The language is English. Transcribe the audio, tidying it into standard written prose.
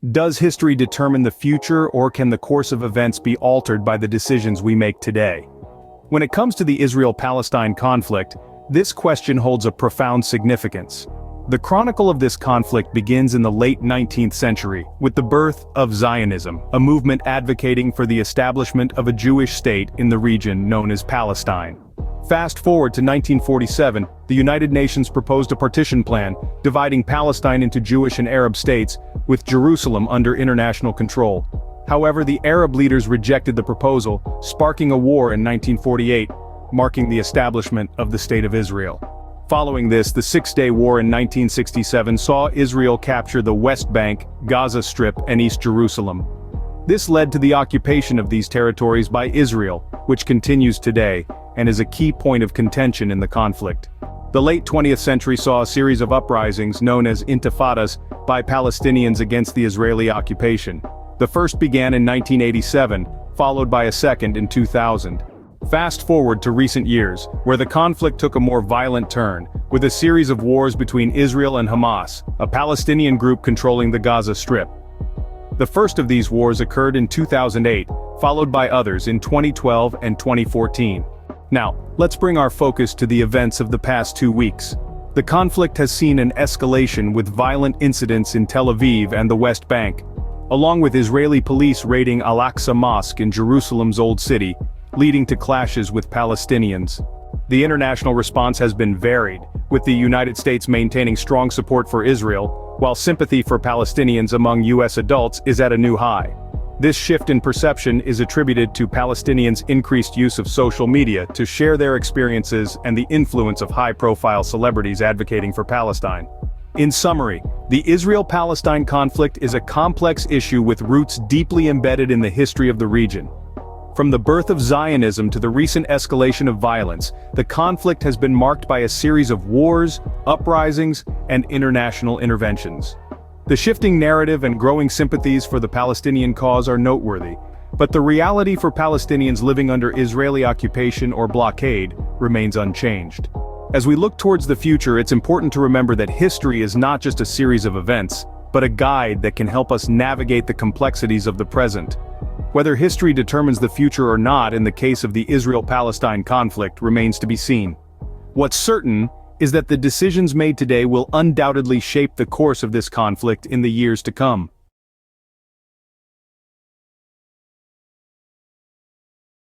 Does history determine the future, or can the course of events be altered by the decisions we make today? When it comes to the Israel-Palestine conflict, this question holds a profound significance. The chronicle of this conflict begins in the late 19th century, with the birth of Zionism, a movement advocating for the establishment of a Jewish state in the region known as Palestine. Fast forward to 1947, the United Nations proposed a partition plan, dividing Palestine into Jewish and Arab states, with Jerusalem under international control. However, the Arab leaders rejected the proposal, sparking a war in 1948, marking the establishment of the State of Israel. Following this, the Six-Day War in 1967 saw Israel capture the West Bank, Gaza Strip, and East Jerusalem. This led to the occupation of these territories by Israel, which continues today, and is a key point of contention in the conflict. The late 20th century saw a series of uprisings known as intifadas by Palestinians against the Israeli occupation. The first began in 1987, followed by a second in 2000. Fast forward to recent years, where the conflict took a more violent turn, with a series of wars between Israel and Hamas, a Palestinian group controlling the Gaza Strip. The first of these wars occurred in 2008, followed by others in 2012 and 2014. Now, let's bring our focus to the events of the past 2 weeks. The conflict has seen an escalation with violent incidents in Tel Aviv and the West Bank, along with Israeli police raiding Al-Aqsa Mosque in Jerusalem's Old City, leading to clashes with Palestinians. The international response has been varied, with the United States maintaining strong support for Israel, while sympathy for Palestinians among U.S. adults is at a new high. This shift in perception is attributed to Palestinians' increased use of social media to share their experiences and the influence of high-profile celebrities advocating for Palestine. In summary, the Israel-Palestine conflict is a complex issue with roots deeply embedded in the history of the region. From the birth of Zionism to the recent escalation of violence, the conflict has been marked by a series of wars, uprisings, and international interventions. The shifting narrative and growing sympathies for the Palestinian cause are noteworthy, but the reality for Palestinians living under Israeli occupation or blockade remains unchanged. As we look towards the future, it's important to remember that history is not just a series of events, but a guide that can help us navigate the complexities of the present. Whether history determines the future or not in the case of the Israel-Palestine conflict remains to be seen. What's certain is that the decisions made today will undoubtedly shape the course of this conflict in the years to come.